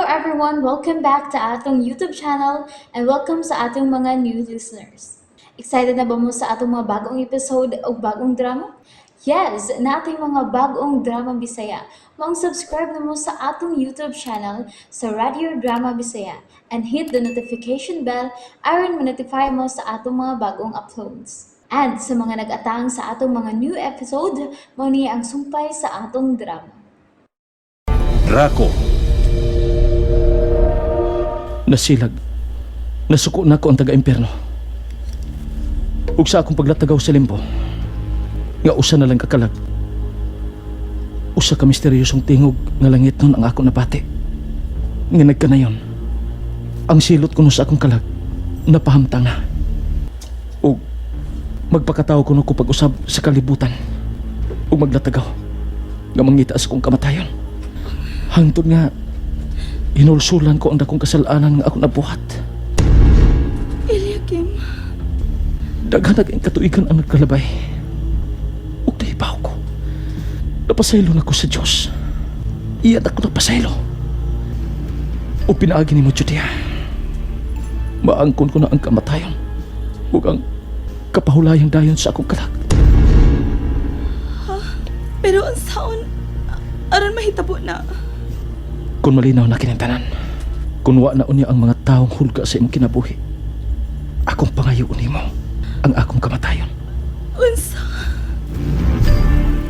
everyone, welcome back to atong YouTube channel and welcome sa atong mga new listeners. Excited na ba mo sa atong mga bagong episode o bagong drama? Yes, na ating mga bagong drama Bisaya. Subscribe na mo sa atong YouTube channel sa Radio Drama Bisaya and hit the notification bell aron ma-notify mo sa atong mga bagong uploads. And sa mga nag-atang sa atong mga new episode, mo niya ang sumpay sa atong drama. Draco. Nasilag. Nasuko na ko ang taga-impyerno. Ug sa akong paglatagaw sa limbo, nga usa na lang kakalag. Usa ka misteryosong tingog nga langit nun ang akong nabati. Nga nagkanayon, ang silot ko nun sa akong kalag, napahamtang na. Ug magpakataw ko nun ko pag-usab sa kalibutan. Ug maglatagaw, nga mangita sa kong kamatayon. Hangtod nga, hinulsulan ko ang dakong kasalanan nga ako nabuhat. Eliakim. Daghan naging katuigan ang nagkalabay. Ug nahibaw ko. Napasaylo na ko sa Diyos. Iyan ako napasaylo. O pinaagi ni mo, Judea. Maangkon ko na ang kamatayon. Ug ang kapahulayang dayon sa akong kalag. Pero ang saon, aron mahitabo na. Kung malinaw na kinintanan, kung wa na unya ang mga taong hulga sa imong kinabuhi, akong pangayoon nimo ang akong kamatayon. Unsa?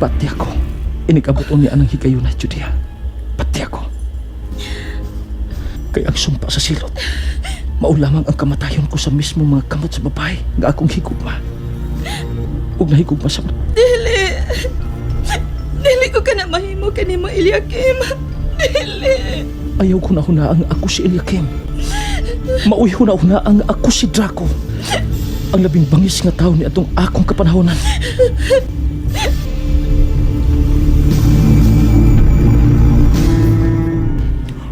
Pati ako, inikabot niya ang higayon na Judea. Pati ako. Kaya ang sumpa sa silot, maulamang ang kamatayon ko sa mismo mga kamot sa babae nga akong higugma. Ug nahigugma sa... Dili! Dili ko ka na mahimo kanimo, Eliakim. Dili! Ayaw ko na hunaang ako si Eliakim. Mauy huna-hunaang ako si Draco. Ang labing bangis nga tao ni atong akong kapanahonan.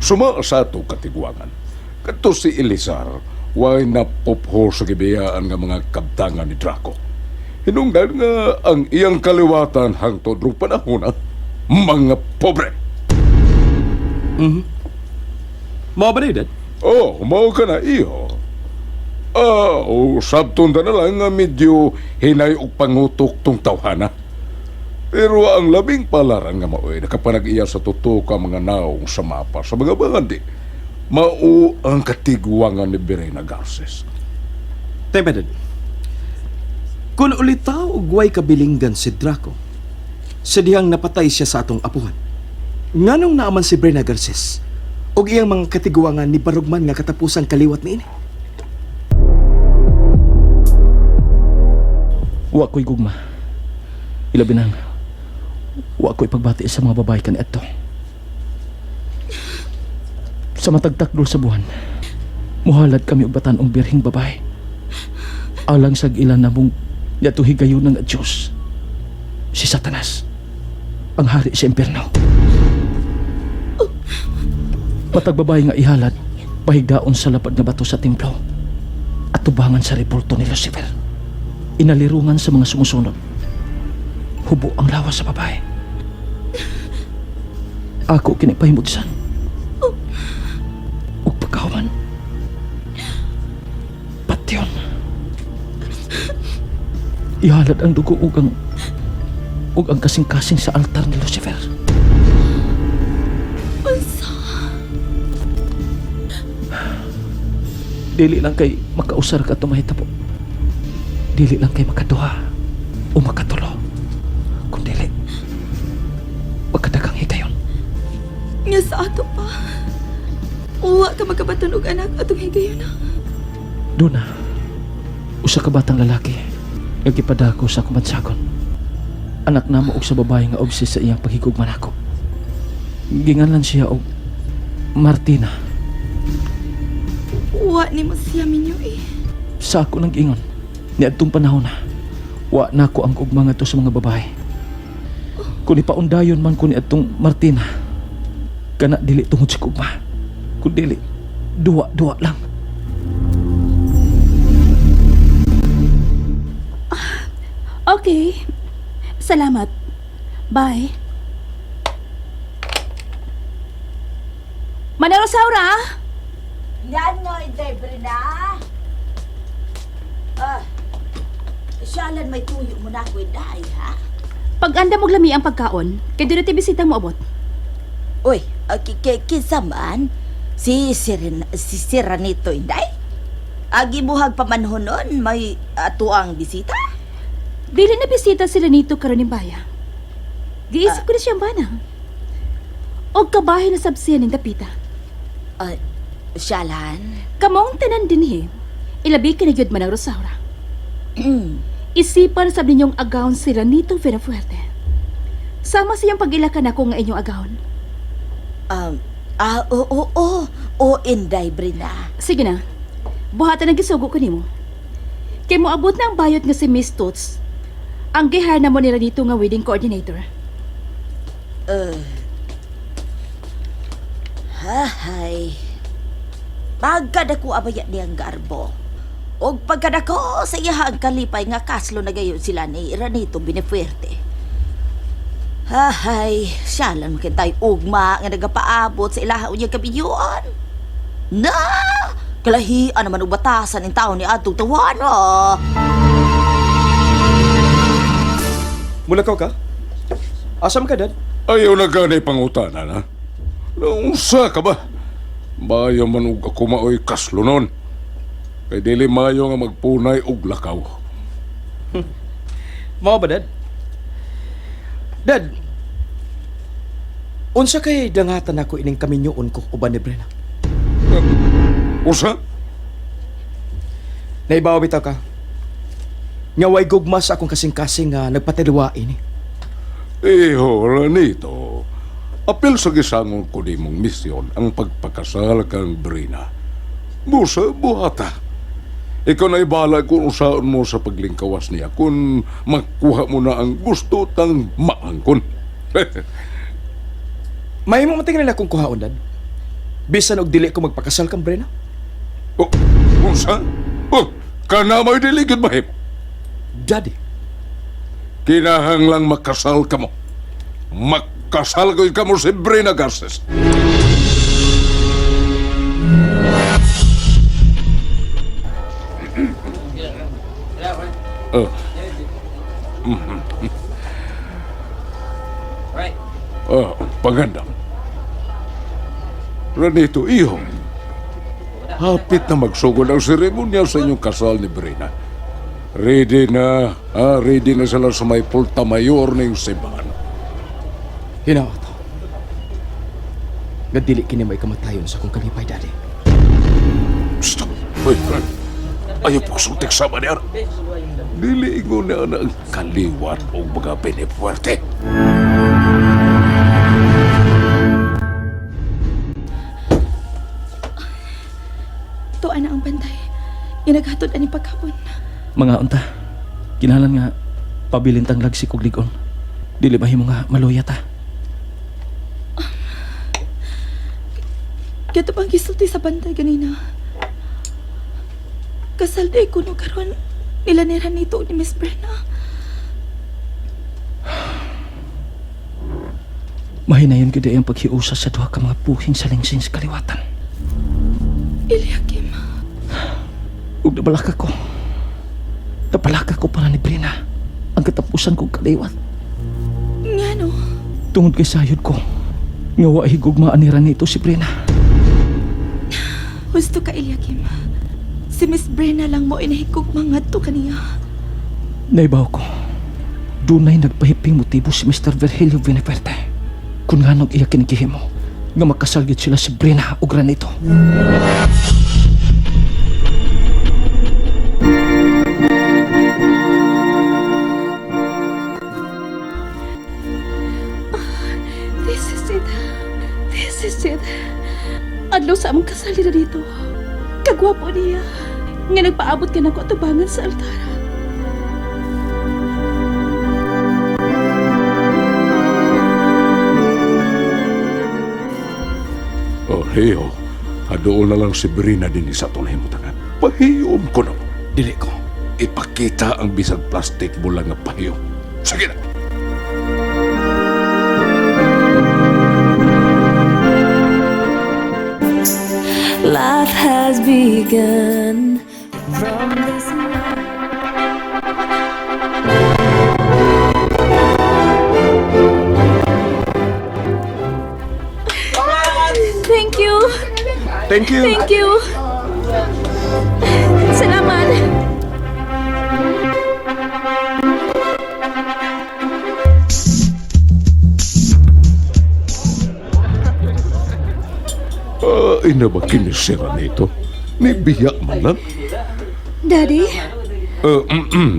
Suma sa ato katigwangan. Kato si Elizar, way napopho sa gibiyaan nga mga kabtangan ni Draco. Hinungdan nga ang iyang kaliwatan hangtod rong panahon mga pobre. Mao ba na, Dad? Oh, mao ka na iyo. Sabton na lang nga medyo hinay og pangutok tong tawhana. Pero ang labing palaran nga maoy nakapanag-iya sa totoo ka mga naong sa mapa sa mga bangandi. Mao ang katigwangan ni Berena Garces. Tema, Dad. Kung ulitaw og way kabilinggan si Draco, sa dihang napatay siya sa atong apuhan, nganong naaman si Berena Garces og iyang mga katigwangan ni Barugman nga katapusan kaliwat niini? Wa ko'y gugma. Ilabi nang wa ko'y pagbati sa mga babae kani adto. Sa matagtakdol sa buwan, muhalad kami og batan-ong birhing babae. Alang sag ilan na mong yato higayon ng Diyos. Si Satanas, ang hari sa impyerno. Matag babae nga ihalad, pahigdaon sa lapad nga bato sa templo at tubangan sa repulto ni Lucifer. Inalirungan sa mga sumusunod. Hubo ang lawas sa babae. Ako kinipahimugsan. Ug pagkahuman. Patyon. Ihalad ang dugo ug ang kasing-kasing sa altar ni Lucifer. Unsa? Dili lang kay makausar ka ito mahitabo. Dili lang kay makaduha o makatulo. Kung dili, magkadagang higayon. Nga sa ato pa. Uwa ka magkabatan og anak atong higayon na. Doon na, usa ka batang lalaki nga gipadako sa kumansagon. Anak namo og sa babae nga obses sa iyang paghigugman ako. Ginganlan siya og Martina. Uwa ni mo siya minyo eh. Sa ako nang ingon, niadtong panahon na, wa na ko ang ugma nga to sa mga babae. Kung ipaundayon man ko ni atong Martina, kana dili tungod sa ugma. Kung dili, duwa lang. Okay. Salamat. Bye. Manorosaura! Yan nga, Debre na. Siyalan may tuyo mo na ako, Inday, ha? Pag anda mo lami ang pagkaon, kay doon natin bisita mo abot. Uy, kinsa man? Si Siranito, Inday? Gibuhag pamanhonon, may atuang bisita? Dili na bisita sila nito karon ng baya. Giisip ko na siyang bana. O kabahay na sabsiyan ng dapita. Siyalan? Kamong tanan din ilabi ka na yun man ang Rosaura. Mm. Isipan sa ninyong agawon sila nito Verafuerte. Sama siyang pag-ilakan ako nga inyong agawon. Oo, Inday, Brina. Sige na, buhatan ang gisugo ko nimo. Kay mo abot na ang bayot nga si Miss Toots, ang gihar na mo nila dito nga wedding coordinator. Hahay. Pagkada ko abayat niyang garbo. O pagkada ko sa iyahang kalipay nga kaslo na gayon sila ni Ranito Binifuerte. Hahay, siya lang makintay ugma nga nagapaabot sa ilaha unyang kabiyuan. Na! Kalahian naman o batasan ng tao ni Atong Tawano. Mulakaw ka? Asam ka, Dad? Ayaw na ganay pangutanan, ha? Naunsa ka ba? Bayo man og ako maoy kaslo nun. Kay dili mayo nga magpunay og lakaw. Mao ba, Dad? Dad, unsa kay dangatan ako ining kaminyoon ko uban ni Brena? Usa? Naibaw bitaw ka? Nga way gugma sa akong kasing-kasing nga nagpatiliwa ini. Ranito. Apil sa gisangon ko di mong misyon ang pagpakasal kang Brina. Busa, buhata. Ikaw na ibala kung usaan mo sa paglingkawas niya kung makuha mo na ang gusto tang maangkon. May mo matingnan akong kuhaon, Dad. Bisan og dili ko magpakasal kang Brena. Oh, unsa? Oh, kana may diligid mahim. Daddy, Kinahanglang makasal ka mo. Makasal ka mo si Brina Garces. Paganda. Ranito, iho. Hapit na magsugod ang seremonya sa inyong kasal ni Brina. Ready na, ready na sila sa may pulta mayor ng simbahan. hinaot. Nga dili kini may kamatayon sa akong kalipay, Daddy. Stop! Wait, ayaw po sultik sa manyan. Dili ingon na ang kaliwat o mga Binifuerte. Tuan na ang bantay. Inaghatod ani pagkapon. Mga unta, kinalan nga pabilintang lagsik og ligon. Dili mahimo nga maluya ta. Kato bang gisulti sa bantay ganina. Kasal day kuno karon nila ni Ranito ni Miss Brena. Mahinayon gid ang paghiusa sa duha ka mga buhing salingsing sa kaliwatan. Eliakim. Ug nabalaka ko. Nabalaka ko para ni Brina ang katapusan kong kaliwat. Nga no. Tungod kay sayod ko, nga wa higugmaan ni Ranito si Brina. Gusto ka, Eliakim. Si Miss Brena lang mo inahigog mga to kaniya. Naibaw ko, dunay nagpahiping motibo si Mr. Virgilio Binifuerte. Kung nga nang iya kinikihimo, nga makasalgit sila si Brina o Ranito. This is it. This is it. Adlaw sa among kasali na dito. Kagwapo niya. Nga nagpaabot ka na ko atubangan sa altara. Oh, hiyo. Hadool na lang si Brina din sa tunay mo tangan. Pahiyon ko na. Dili ko. Ipakita ang bisag plastic mo lang nga pahiyon. Sige na. Life has begun from this moment. Thank you. Thank you. Thank you. Salamat. Ina ba kinisira nito? May biyak man lang. Daddy,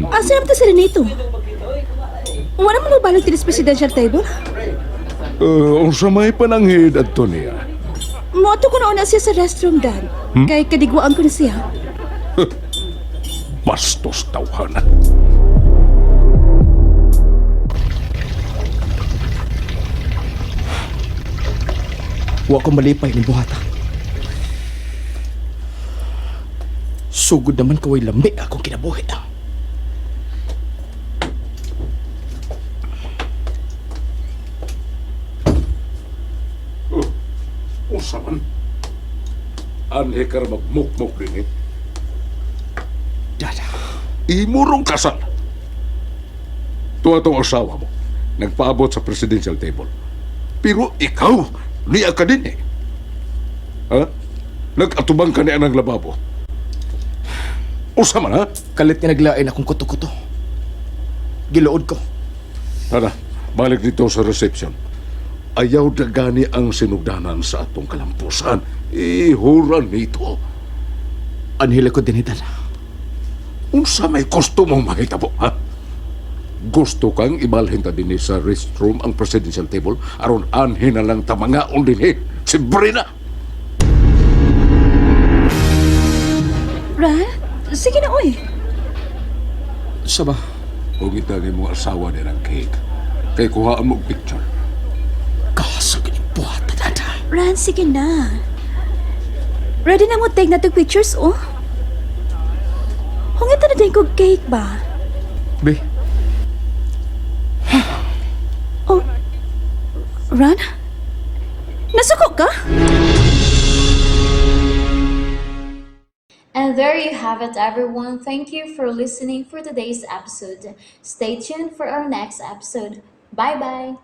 asa naman sila nito? Wala mo balog tinis presidential table? Ang samay pananghid adto niya. Moto ko na una siya sa restroom, Dad. Kay kadigwaan ko na siya. Bastos tawhana. Wa ko malipay ni buhata. Sugod naman kaway lambi akong kinabuhi. Usa man. Anhe ka magmukmuk din eh. Dada, Imurong kasal. Tuwa tong asawa mo. Nagpaabot sa presidential table. Pero ikaw, niya ka din eh. Ha? Nag-atubang ka niya ng lababo. Usa man ha? kalit nga naglain akong kuto-kuto. Giluod ko. Tara, balik dito sa reception. Ayaw dagani ang sinugdanan sa atong kalampusan. Ihuran nito. Anhila ko din dala. Unsa may gusto mong mahitabo, ha? Gusto kang ibalhin ta din sa restroom ang presidential table aron anhin na lang tamangaon din si Brina. Ran, sige na, oy. Saba, Kung itagin mo asawa din ang cake, kay kuhaan mo og picture. kasag ni buhata, dada. Ran, sige na. Ready na mo take na to pictures, oh? Hungit na din ko cake ba? Be, Oh, Ran? Nasuko ka? And there you have it, everyone. Thank you for listening for today's episode. Stay tuned for our next episode. Bye bye.